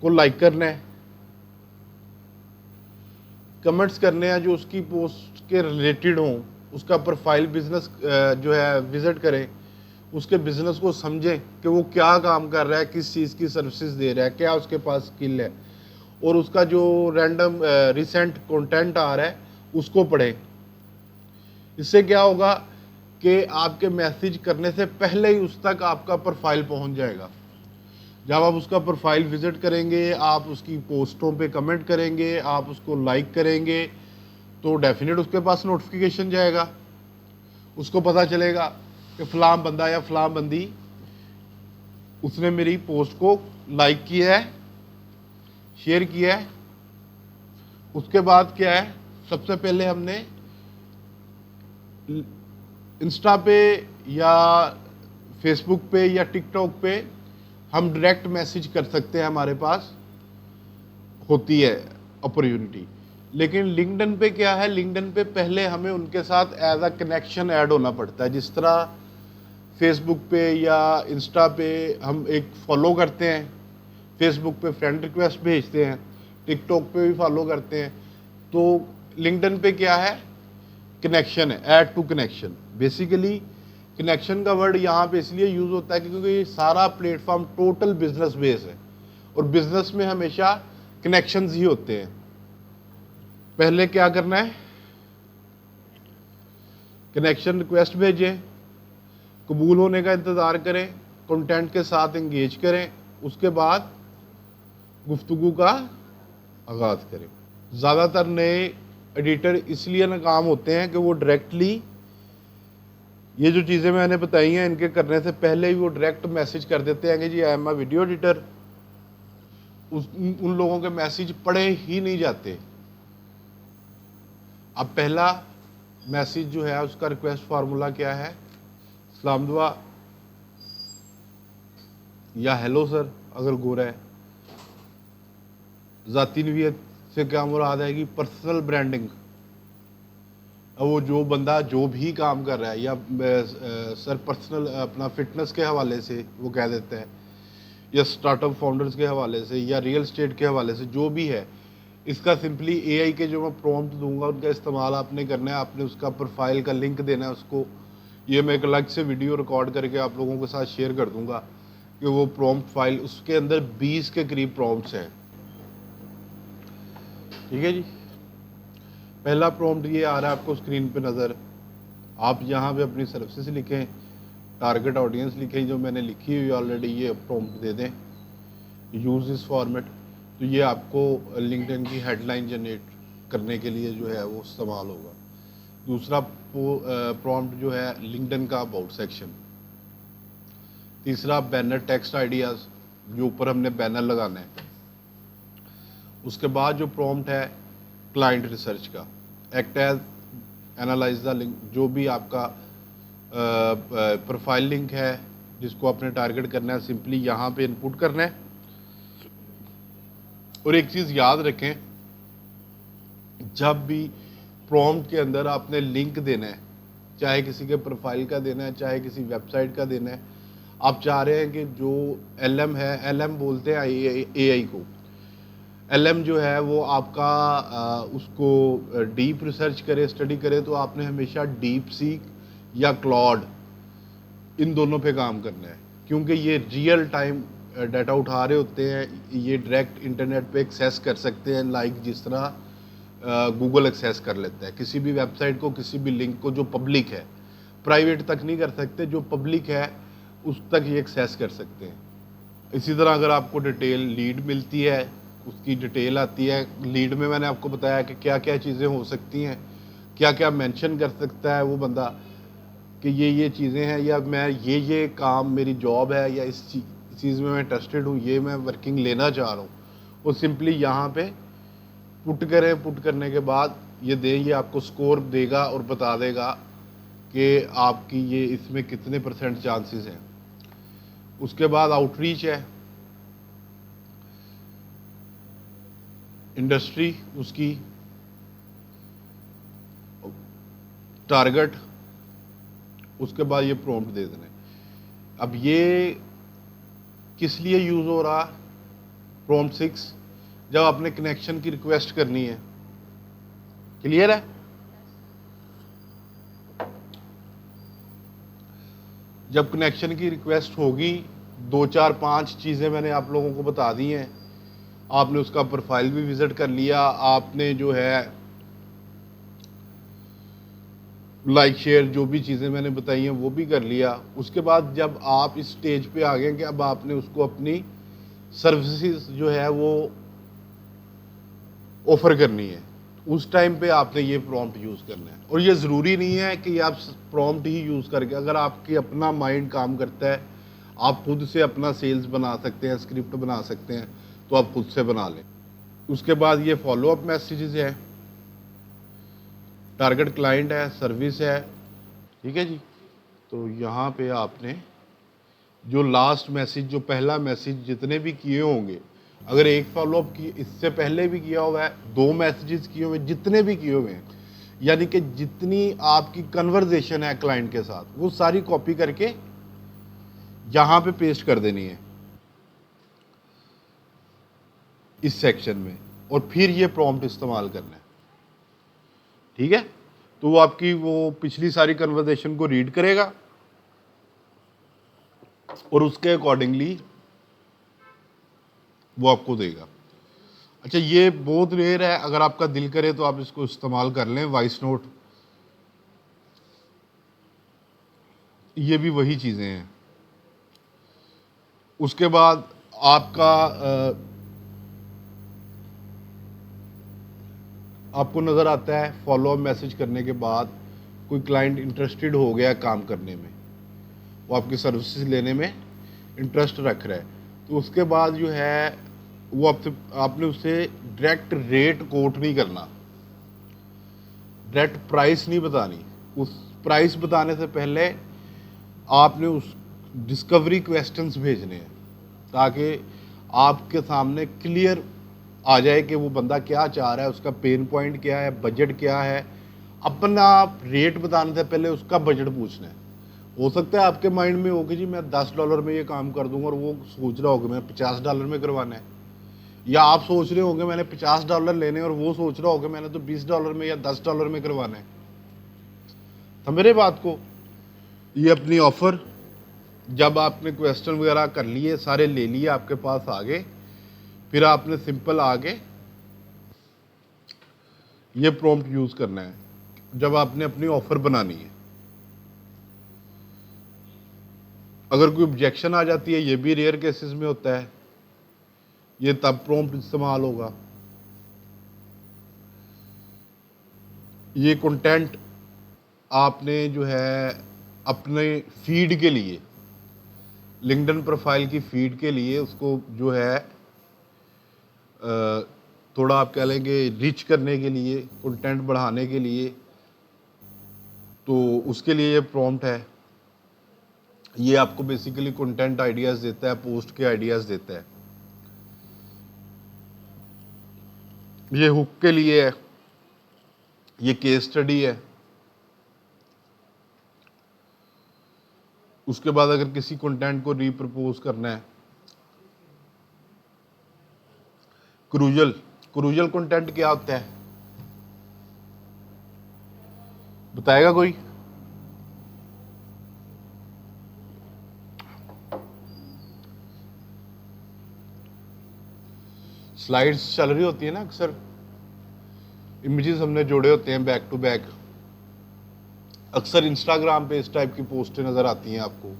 को लाइक करना है, कमेंट्स करने हैं जो उसकी पोस्ट के रिलेटेड हों, उसका प्रोफाइल बिजनेस जो है विजिट करें, उसके बिजनेस को समझें कि वो क्या काम कर रहा है, किस चीज़ की सर्विसेज दे रहा है, क्या उसके पास स्किल है, और उसका जो रैंडम रिसेंट कंटेंट आ रहा है उसको पढ़ें। इससे क्या होगा कि आपके मैसेज करने से पहले ही उस तक आपका प्रोफाइल पहुंच जाएगा। जब आप उसका प्रोफाइल विजिट करेंगे, आप उसकी पोस्टों पे कमेंट करेंगे, आप उसको लाइक करेंगे, तो डेफिनेट उसके पास नोटिफिकेशन जाएगा, उसको पता चलेगा कि फ़लाँ बंदा या फ़लाँ बंदी उसने मेरी पोस्ट को लाइक किया है, शेयर किया है। उसके बाद क्या है, सबसे पहले हमने इंस्टा पे या फेसबुक पे या टिकटॉक पे हम डायरेक्ट मैसेज कर सकते हैं, हमारे पास होती है अपॉर्चुनिटी। लेकिन लिंक्डइन पे क्या है, लिंक्डइन पे पहले हमें उनके साथ एज अ कनेक्शन ऐड होना पड़ता है। जिस तरह फेसबुक पे या इंस्टा पे हम एक फॉलो करते हैं, फेसबुक पे फ्रेंड रिक्वेस्ट भेजते हैं, टिकटॉक पे भी फॉलो करते हैं, तो लिंक्डइन पे क्या है, कनेक्शन है, add to connection. Basically connection का वर्ड यहाँ पे इसलिए यूज़ होता है क्योंकि ये सारा प्लेटफॉर्म टोटल बिजनेस बेस है और बिजनेस में हमेशा कनेक्शंस ही होते हैं। पहले क्या करना है, कनेक्शन रिक्वेस्ट भेजें, कबूल होने का इंतज़ार करें, कंटेंट के साथ इंगेज करें, उसके बाद गुफ्तगू का आगाज़ करें। ज़्यादातर नए एडिटर इसलिए नाकाम होते हैं कि वो डायरेक्टली ये जो चीज़ें मैंने बताई हैं इनके करने से पहले ही वो डायरेक्ट मैसेज कर देते हैं कि जी I am a video editor. उन लोगों के मैसेज पढ़े ही नहीं जाते। अब पहला मैसेज जो है उसका रिक्वेस्ट फार्मूला क्या है, सलाम दुआ या हेलो सर अगर गोरा है। ज़ाती नवीयत से क्या मुराद आएगी, पर्सनल ब्रांडिंग। अब वो जो बंदा जो भी काम कर रहा है या सर पर्सनल अपना फिटनेस के हवाले से वो कह देता है, या स्टार्टअप फाउंडर्स के हवाले से, या रियल एस्टेट के हवाले से, जो भी है, इसका सिंपली एआई के जो मैं प्रॉम्प्ट दूंगा उनका इस्तेमाल आपने करना है। आपने उसका प्रोफाइल का लिंक देना है उसको। ये मैं एक अलग से वीडियो रिकॉर्ड करके आप लोगों के साथ शेयर कर दूंगा कि वो प्रॉम्प्ट फाइल, उसके अंदर 20 के करीब प्रॉम्प्ट्स हैं। ठीक है जी। पहला प्रॉम्प्ट ये आ रहा है आपको स्क्रीन पे नज़र। आप यहाँ पे अपनी सर्विसेज लिखें, टारगेट ऑडियंस लिखें जो मैंने लिखी हुई ऑलरेडी, ये प्रॉम्प्ट दे दें, यूज़ इस फॉर्मेट। तो ये आपको लिंक्डइन की हेडलाइन जनरेट करने के लिए जो है वो इस्तेमाल होगा। दूसरा प्रॉम्प्ट जो है लिंक्डइन का अबाउट सेक्शन। तीसरा बैनर टेक्स्ट आइडियाज़, जो ऊपर हमने बैनर लगाना है। उसके बाद जो प्रॉम्प्ट है क्लाइंट रिसर्च का, act as analyse the link, जो भी आपका प्रोफाइल लिंक है जिसको आपने टारगेट करना है, सिंपली यहाँ पे इनपुट करना है। और एक चीज़ याद रखें, जब भी प्रॉम्प्ट के अंदर आपने लिंक देना है, चाहे किसी के प्रोफाइल का देना है, चाहे किसी वेबसाइट का देना है, आप चाह रहे हैं कि जो एलएम है, एलएम बोलते हैं एआई को, एलएम जो है वो आपका उसको डीप रिसर्च करे, स्टडी करे, तो आपने हमेशा डीप सीक या क्लॉड, इन दोनों पे काम करना है। क्योंकि ये रियल टाइम डाटा उठा रहे होते हैं, ये डायरेक्ट इंटरनेट पे एक्सेस कर सकते हैं, लाइक जिस तरह गूगल एक्सेस कर लेता है किसी भी वेबसाइट को, किसी भी लिंक को जो पब्लिक है। प्राइवेट तक नहीं कर सकते, जो पब्लिक है उस तक ये एक्सेस कर सकते हैं। इसी तरह अगर आपको डिटेल लीड मिलती है, उसकी डिटेल आती है लीड में, मैंने आपको बताया कि क्या क्या चीज़ें हो सकती हैं, क्या क्या मेंशन कर सकता है वो बंदा कि ये चीज़ें हैं, या मैं ये काम मेरी जॉब है, या इस चीज़ में मैं इंटरेस्टेड हूँ, ये मैं वर्किंग लेना चाह रहा हूँ, वो सिंपली यहाँ पे पुट करें। पुट करने के बाद ये दें, ये आपको स्कोर देगा और बता देगा कि आपकी ये इसमें कितने % चांसेस हैं। उसके बाद आउटरीच है, इंडस्ट्री उसकी, टारगेट, उसके बाद ये प्रॉम्प्ट दे देना है। अब ये किस लिए यूज़ हो रहा, प्रॉम्प्ट 6, जब आपने कनेक्शन की रिक्वेस्ट करनी है। क्लियर है? जब कनेक्शन की रिक्वेस्ट होगी, 2 4 5 चीज़ें मैंने आप लोगों को बता दी हैं। आपने उसका प्रोफाइल भी विज़िट कर लिया, आपने जो है लाइक शेयर जो भी चीज़ें मैंने बताई हैं वो भी कर लिया। उसके बाद जब आप इस स्टेज पे आ गए कि अब आपने उसको अपनी सर्विसेज जो है वो ऑफ़र करनी है, उस टाइम पे आपने ये प्रॉम्प्ट यूज़ करना है। और ये ज़रूरी नहीं है कि आप प्रॉम्प्ट ही यूज़ करके, अगर आपकी अपना माइंड काम करता है, आप खुद से अपना सेल्स बना सकते हैं, स्क्रिप्ट बना सकते हैं, तो आप खुद से बना लें। उसके बाद ये फॉलोअप मैसेजेस है, टारगेट क्लाइंट है, सर्विस है। ठीक है जी। तो यहाँ पे आपने जो लास्ट मैसेज, जो पहला मैसेज जितने भी किए होंगे, अगर एक फॉलोअप की इससे पहले भी किया हुआ है, 2 मैसेजेस किए हुए, जितने भी किए हुए हैं, यानी कि जितनी आपकी कन्वर्जेशन है क्लाइंट के साथ, वो सारी कॉपी करके यहाँ पे पेस्ट कर देनी है इस सेक्शन में, और फिर ये प्रॉम्प्ट इस्तेमाल करना है। ठीक है। तो वो आपकी वो पिछली सारी कन्वर्सेशन को रीड करेगा और उसके अकॉर्डिंगली वो आपको देगा। अच्छा, ये बहुत रेयर है, अगर आपका दिल करे तो आप इसको इस्तेमाल कर लें, वॉइस नोट, ये भी वही चीज़ें हैं। उसके बाद आपका आपको नज़र आता है फॉलोअप मैसेज करने के बाद कोई क्लाइंट इंटरेस्टेड हो गया काम करने में, वो आपकी सर्विसेज लेने में इंटरेस्ट रख रहा है, तो उसके बाद जो है वो आपने उससे डायरेक्ट रेट कोट नहीं करना, डायरेक्ट प्राइस नहीं बतानी। उस प्राइस बताने से पहले आपने उस डिस्कवरी क्वेश्चंस भेजने हैं, ताकि आपके सामने क्लियर आ जाए कि वो बंदा क्या चाह रहा है, उसका पेन पॉइंट क्या है, बजट क्या है, अपना रेट बताने से पहले उसका बजट पूछना है। हो सकता है आपके माइंड में हो कि जी मैं $10 में ये काम कर दूंगा, और वो सोच रहा होगा मैंने $50 में करवाना है, या आप सोच रहे होंगे मैंने $50 लेने और वो सोच रहा होगा मैंने तो $20 में या $10 में करवाना है। तो मेरे बात को ये अपनी ऑफ़र जब आपने क्वेश्चन वगैरह कर लिए, सारे ले लिए, आपके पास आ गए, फिर आपने सिंपल आगे ये प्रॉम्प्ट यूज़ करना है जब आपने अपनी ऑफ़र बनानी है। अगर कोई ऑब्जेक्शन आ जाती है, ये भी रेयर केसेस में होता है, ये तब प्रॉम्प्ट इस्तेमाल होगा। ये कंटेंट आपने जो है अपने फीड के लिए, लिंक्डइन प्रोफाइल की फीड के लिए उसको जो है थोड़ा आप कह लेंगे रिच करने के लिए, कंटेंट बढ़ाने के लिए, तो उसके लिए ये प्रॉम्प्ट है। ये आपको बेसिकली कंटेंट आइडियाज़ देता है, पोस्ट के आइडियाज़ देता है। ये हुक के लिए है, ये केस स्टडी है। उसके बाद अगर किसी कंटेंट को रीप्रपोज करना है, क्रूजल कंटेंट क्या होता है बताएगा कोई? स्लाइड्स चल रही होती है ना, अक्सर इमेजेस हमने जोड़े होते हैं बैक टू बैक, अक्सर इंस्टाग्राम पे इस टाइप की पोस्टें नजर आती हैं आपको।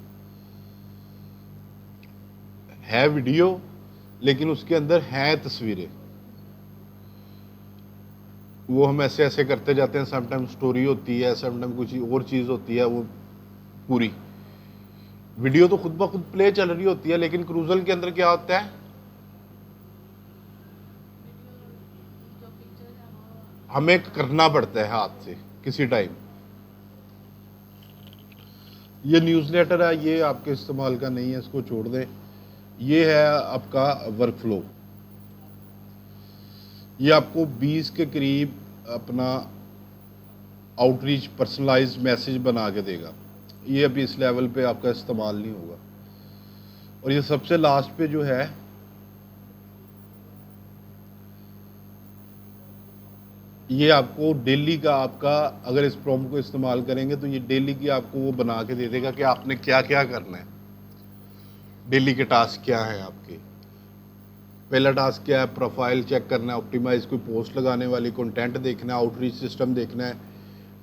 है वीडियो लेकिन उसके अंदर हैं तस्वीरें, वो हम ऐसे ऐसे करते जाते हैं। समटाइम स्टोरी होती है, समटाइम कुछ और चीज़ होती है। वो पूरी वीडियो तो खुद ब खुद प्ले चल रही होती है, लेकिन क्रूजल के अंदर क्या होता है, हमें करना पड़ता है हाथ से किसी टाइम। ये न्यूज़लेटर है, ये आपके इस्तेमाल का नहीं है, इसको छोड़ दें। ये है आपका वर्कफ्लो, ये आपको 20 के करीब अपना आउटरीच पर्सनलाइज्ड मैसेज बना के देगा। ये अभी इस लेवल पे आपका इस्तेमाल नहीं होगा। और ये सबसे लास्ट पे जो है, ये आपको डेली का आपका, अगर इस प्रॉम्प्ट को इस्तेमाल करेंगे तो ये डेली की आपको वो बना के दे देगा कि आपने क्या क्या करना है, डेली के टास्क क्या हैं आपके। पहला टास्क क्या है, प्रोफाइल चेक करना है, ऑप्टिमाइज कोई पोस्ट लगाने वाली, कंटेंट देखना है, आउटरीच सिस्टम देखना है,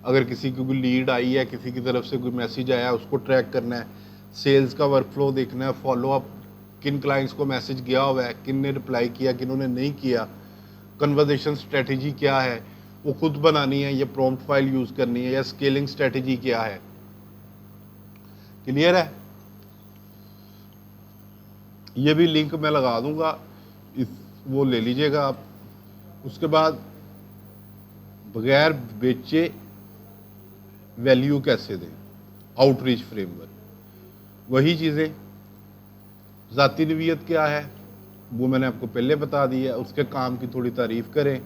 अगर किसी की कोई लीड आई है, किसी की तरफ से कोई मैसेज आया है उसको ट्रैक करना है, सेल्स का वर्कफ्लो देखना है, फॉलोअप, किन क्लाइंट्स को मैसेज गया हुआ है, किन ने रिप्लाई किया, किन्होंने नहीं किया, कन्वर्सेशन स्ट्रेटजी क्या है वो खुद बनानी है, ये प्रॉम्प्ट फाइल यूज़ करनी है, या स्केलिंग स्ट्रेटजी क्या है। क्लियर है? ये भी लिंक मैं लगा दूंगा, इस वो ले लीजिएगा आप। उसके बाद बगैर बेचे वैल्यू कैसे दें, आउटरीच फ्रेमवर्क, वही चीज़ें। ज़ाती नवीयत क्या है वो मैंने आपको पहले बता दी है। उसके काम की थोड़ी तारीफ़ करें,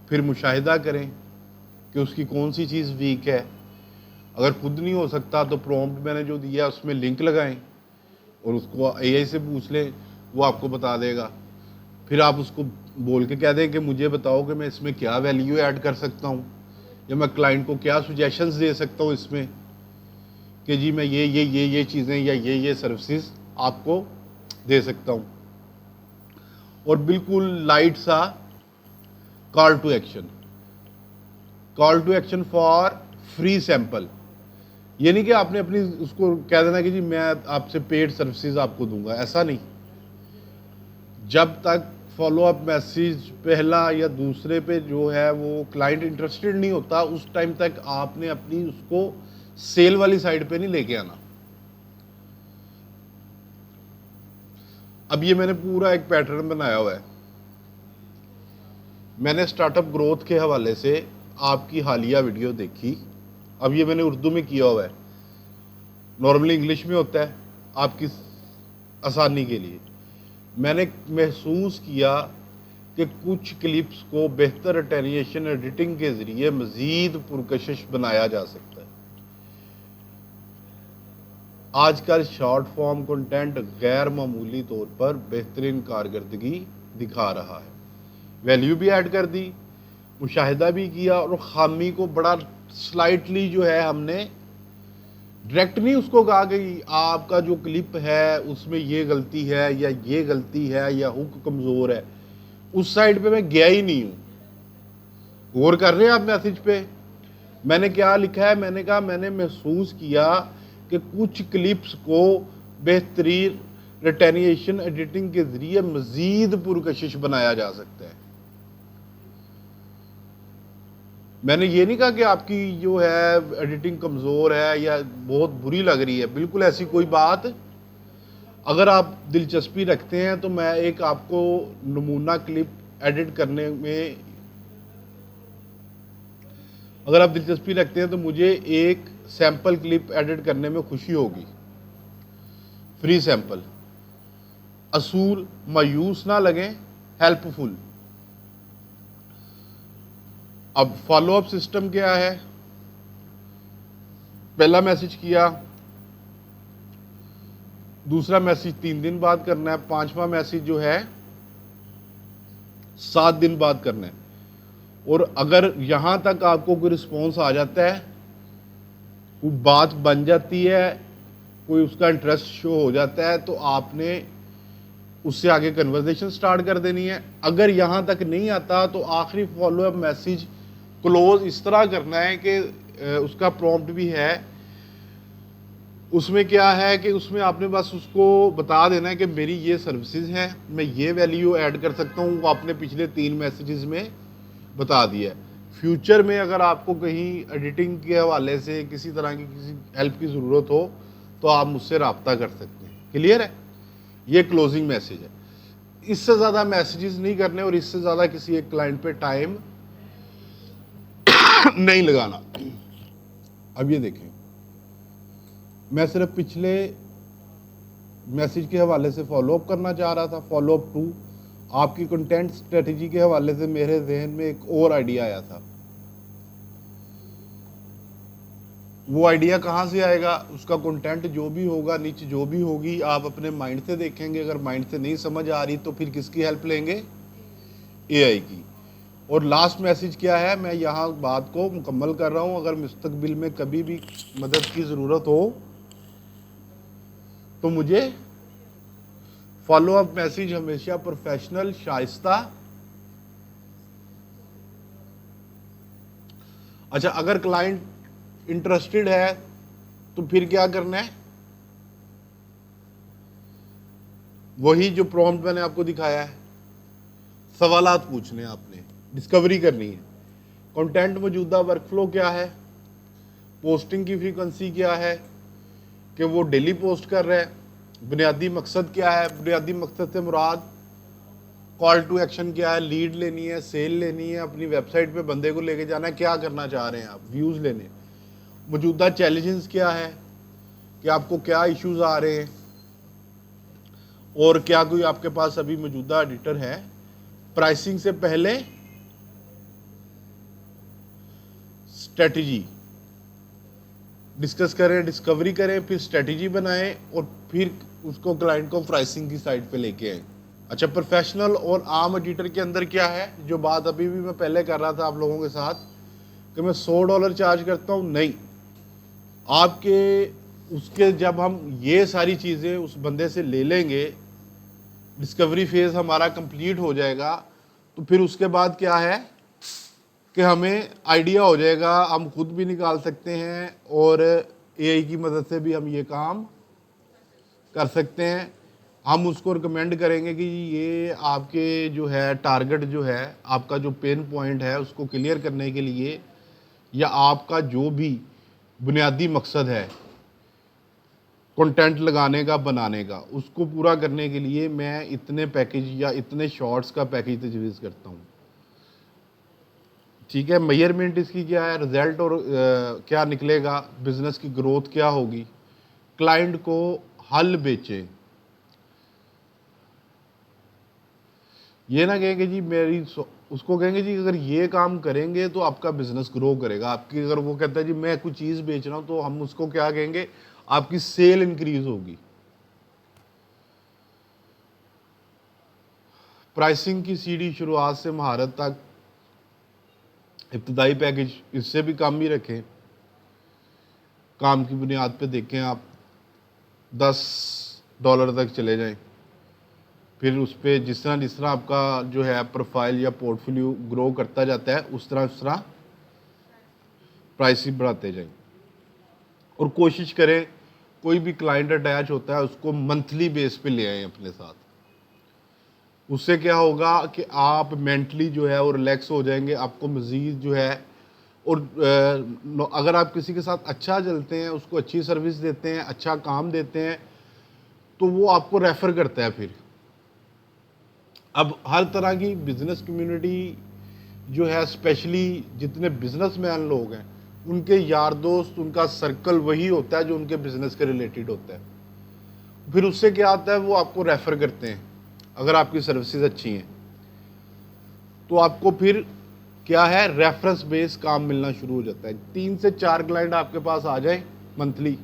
फिर मुशाहिदा करें कि उसकी कौन सी चीज़ वीक है। अगर खुद नहीं हो सकता तो प्रॉम्प्ट मैंने जो दिया उसमें लिंक लगाएं और उसको एआई से पूछ लें, वो आपको बता देगा। फिर आप उसको बोल के कह दें कि मुझे बताओ कि मैं इसमें क्या वैल्यू ऐड कर सकता हूँ, या मैं क्लाइंट को क्या सुजेशंस दे सकता हूँ इसमें, कि जी मैं ये चीज़ें या ये सर्विसेज आपको दे सकता हूँ। और बिल्कुल लाइट सा call to action for free sample. ये नहीं कि आपने अपनी उसको कह देना कि जी मैं आपसे पेड सर्विसेज आपको दूंगा, ऐसा नहीं। जब तक फॉलोअप मैसेज पहला या दूसरे पे जो है वो क्लाइंट इंटरेस्टेड नहीं होता, उस टाइम तक आपने अपनी उसको सेल वाली साइड पे नहीं लेके आना। अब ये मैंने पूरा एक पैटर्न बनाया हुआ है। मैंने स्टार्टअप ग्रोथ के हवाले से आपकी हालिया वीडियो देखी, अब ये मैंने उर्दू में किया हुआ है, नॉर्मली इंग्लिश में होता है आपकी आसानी के लिए। मैंने महसूस किया कि कि कुछ क्लिप्स को बेहतर अटेन्यूएशन एडिटिंग के ज़रिए मज़ीद पुरकशिश बनाया जा सकता है। आजकल शॉर्ट फॉर्म कंटेंट गैर मामूली तौर पर बेहतरीन कारकर्दगी दिखा रहा है। वैल्यू भी ऐड कर दी, मुशाहिदा भी किया और खामी को बड़ा स्लाइटली जो है हमने डायरेक्ट नहीं उसको कहा कि आपका जो क्लिप है उसमें ये गलती है या ये गलती है या हुक कमज़ोर है, उस साइड पे मैं गया ही नहीं हूँ। गौर कर रहे हैं आप मैसेज पे? मैंने क्या लिखा है? मैंने कहा मैंने महसूस किया कि कुछ क्लिप्स को बेहतरीन रिटेनिएशन एडिटिंग के ज़रिए मज़ीद पुरकशिश बनाया जा सकता है। मैंने ये नहीं कहा कि आपकी जो है एडिटिंग कमज़ोर है या बहुत बुरी लग रही है, बिल्कुल ऐसी कोई बात। अगर आप दिलचस्पी रखते हैं तो मैं एक आपको नमूना क्लिप एडिट करने में, अगर आप दिलचस्पी रखते हैं तो मुझे एक सैम्पल क्लिप एडिट करने में खुशी होगी। फ्री सैम्पल, असूल मायूस ना लगें, हेल्पफुल। अब फॉलोअप सिस्टम क्या है? पहला मैसेज किया, दूसरा मैसेज 3 दिन बाद करना है, 5वां मैसेज जो है 7 दिन बाद करना है। और अगर यहां तक आपको कोई रिस्पॉन्स आ जाता है, कोई बात बन जाती है, कोई उसका इंटरेस्ट शो हो जाता है, तो आपने उससे आगे कन्वर्सेशन स्टार्ट कर देनी है। अगर यहां तक नहीं आता तो आखिरी फॉलोअप मैसेज क्लोज इस तरह करना है कि उसका प्रॉम्प्ट भी है, उसमें क्या है कि उसमें आपने बस उसको बता देना है कि मेरी ये सर्विसेज हैं, मैं ये वैल्यू ऐड कर सकता हूँ। वो आपने पिछले 3 मैसेजेस में बता दिया है। फ्यूचर में अगर आपको कहीं एडिटिंग के हवाले से किसी तरह की किसी हेल्प की ज़रूरत हो तो आप मुझसे रब्ता कर सकते हैं। क्लियर है? ये क्लोजिंग मैसेज है। इससे ज़्यादा मैसेजेस नहीं करने और इससे ज़्यादा किसी एक क्लाइंट पे टाइम नहीं लगाना। अब ये देखें, मैं सिर्फ पिछले मैसेज के हवाले से फॉलोअप करना चाह रहा था। फॉलोअप 2, आपकी कंटेंट स्ट्रेटजी के हवाले से मेरे जहन में एक और आइडिया आया था। वो आइडिया कहाँ से आएगा? उसका कंटेंट जो भी होगा, नीचे जो भी होगी, आप अपने माइंड से देखेंगे। अगर माइंड से नहीं समझ आ रही तो फिर किसकी हेल्प लेंगे? एआई की। और लास्ट मैसेज क्या है? मैं यहाँ बात को मुकम्मल कर रहा हूँ। अगर मुस्तकबिल में कभी भी मदद की ज़रूरत हो तो मुझे फॉलोअप मैसेज हमेशा प्रोफेशनल, शाइस्ता। अच्छा, अगर क्लाइंट इंटरेस्टेड है तो फिर क्या करना है? वही जो प्रॉम्प्ट मैंने आपको दिखाया है, सवालात पूछने आपने, डिस्कवरी करनी है। कंटेंट मौजूदा वर्कफ्लो क्या है, पोस्टिंग की फ्रीक्वेंसी क्या है कि वो डेली पोस्ट कर रहे हैं, बुनियादी मकसद क्या है, बुनियादी मकसद से मुराद कॉल टू एक्शन क्या है, लीड लेनी है, सेल लेनी है, अपनी वेबसाइट पे बंदे को लेके जाना है, क्या करना चाह रहे हैं आप, व्यूज़ लेने। मौजूदा चैलेंजेस क्या है कि आपको क्या इश्यूज आ रहे हैं और क्या कोई आपके पास अभी मौजूदा एडिटर है। प्राइसिंग से पहले स्ट्रेटजी डिस्कस करें, डिस्कवरी करें, फिर स्ट्रेटजी बनाएं और फिर उसको क्लाइंट को प्राइसिंग की साइड पे लेके आए। अच्छा, प्रोफेशनल और आम एडिटर के अंदर क्या है? जो बात अभी भी मैं पहले कर रहा था आप लोगों के साथ कि मैं $100 चार्ज करता हूँ, नहीं। आपके उसके जब हम ये सारी चीज़ें उस बंदे से ले लेंगे, डिस्कवरी फेज़ हमारा कंप्लीट हो जाएगा, तो फिर उसके बाद क्या है कि हमें आइडिया हो जाएगा, हम खुद भी निकाल सकते हैं और एआई की मदद से भी हम ये काम कर सकते हैं। हम उसको रिकमेंड करेंगे कि ये आपके जो है टारगेट जो है, आपका जो पेन पॉइंट है उसको क्लियर करने के लिए, या आपका जो भी बुनियादी मकसद है कंटेंट लगाने का, बनाने का, उसको पूरा करने के लिए मैं इतने पैकेज या इतने शॉर्ट्स का पैकेज तजवीज़ करता हूँ। ठीक है, मेजरमेंट इसकी क्या है, रिजल्ट और क्या निकलेगा, बिजनेस की ग्रोथ क्या होगी, क्लाइंट को हल बेचें। ये ना कहेंगे जी उसको कहेंगे जी अगर ये काम करेंगे तो आपका बिजनेस ग्रो करेगा आपकी। अगर वो कहता है जी मैं कुछ चीज़ बेच रहा हूँ, तो हम उसको क्या कहेंगे, आपकी सेल इंक्रीज होगी। प्राइसिंग की सीढ़ी शुरुआत से महारत तक, इब्तदाई पैकेज इससे भी कम ही रखें। काम की बुनियाद पे देखें आप, $10 तक चले जाएं। फिर उस पर जिस तरह आपका जो है प्रोफाइल या पोर्टफोलियो ग्रो करता जाता है, उस तरह प्राइस ही बढ़ाते जाएं। और कोशिश करें कोई भी क्लाइंट अटैच होता है उसको मंथली बेस पे ले आएं अपने साथ। उससे क्या होगा कि आप मेंटली जो है वो रिलैक्स हो जाएंगे। आपको मज़ीद जो है, और अगर आप किसी के साथ अच्छा चलते हैं, उसको अच्छी सर्विस देते हैं, अच्छा काम देते हैं, तो वो आपको रेफ़र करता है। फिर अब हर तरह की बिज़नेस कम्युनिटी जो है, स्पेशली जितने बिजनेसमैन लोग हैं, उनके यार दोस्त, उनका सर्कल वही होता है जो उनके बिजनेस के रिलेटेड होता है। फिर उससे क्या आता है, वो आपको रेफ़र करते हैं। अगर आपकी सर्विसेज अच्छी हैं तो आपको फिर क्या है, रेफरेंस बेस काम मिलना शुरू हो जाता है। 3 से 4 क्लाइंट आपके पास आ जाए मंथली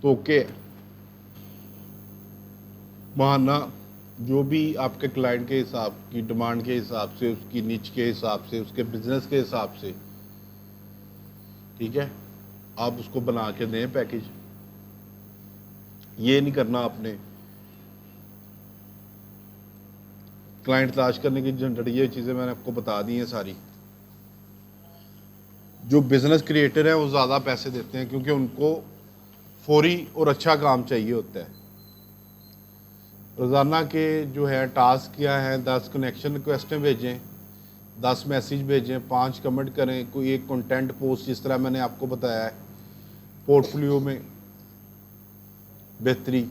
तो ओके है। माना जो भी आपके क्लाइंट के हिसाब की डिमांड के हिसाब से, उसकी निच के हिसाब से, उसके बिजनेस के हिसाब से, ठीक है, आप उसको बना के दें पैकेज। ये नहीं करना आपने क्लाइंट तलाश करने की झंझट। ये चीज़ें मैंने आपको बता दी हैं सारी। जो बिज़नेस क्रिएटर हैं वो ज़्यादा पैसे देते हैं क्योंकि उनको फौरी और अच्छा काम चाहिए होता है। रोज़ाना के जो है टास्क क्या हैं, 10 कनेक्शन रिक्वेस्टें भेजें, 10 मैसेज भेजें, 5 कमेंट करें, कोई एक कंटेंट पोस्ट, जिस तरह मैंने आपको बताया है। पोर्टफोलियो में बेहतरी,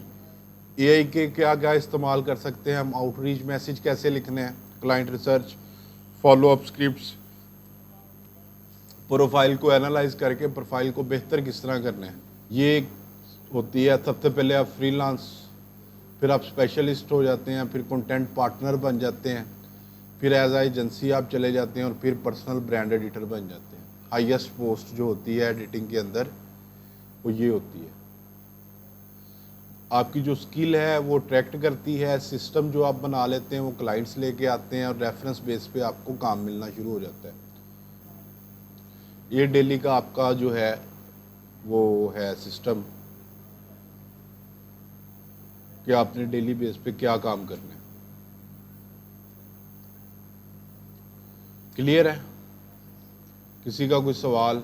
एआई के क्या क्या इस्तेमाल कर सकते हैं हम, आउटरीच मैसेज कैसे लिखने हैं, client research, follow up scripts, profile को एनालाइज करके प्रोफाइल को बेहतर किस तरह करना है, ये होती है। सबसे पहले आप फ्रीलांस, फिर आप स्पेशलिस्ट हो जाते हैं, फिर कंटेंट पार्टनर बन जाते हैं, फिर एज एजेंसी आप चले जाते हैं, और फिर पर्सनल ब्रांड एडिटर बन जाते हैं। हाईएस्ट पोस्ट जो होती है एडिटिंग के अंदर वो ये होती है। आपकी जो स्किल है वो अट्रैक्ट करती है। सिस्टम जो आप बना लेते हैं वो क्लाइंट्स लेके आते हैं, और रेफरेंस बेस पे आपको काम मिलना शुरू हो जाता है। ये डेली का आपका जो है वो है सिस्टम कि आपने डेली बेस पे क्या काम करना है। क्लियर है? किसी का कोई सवाल?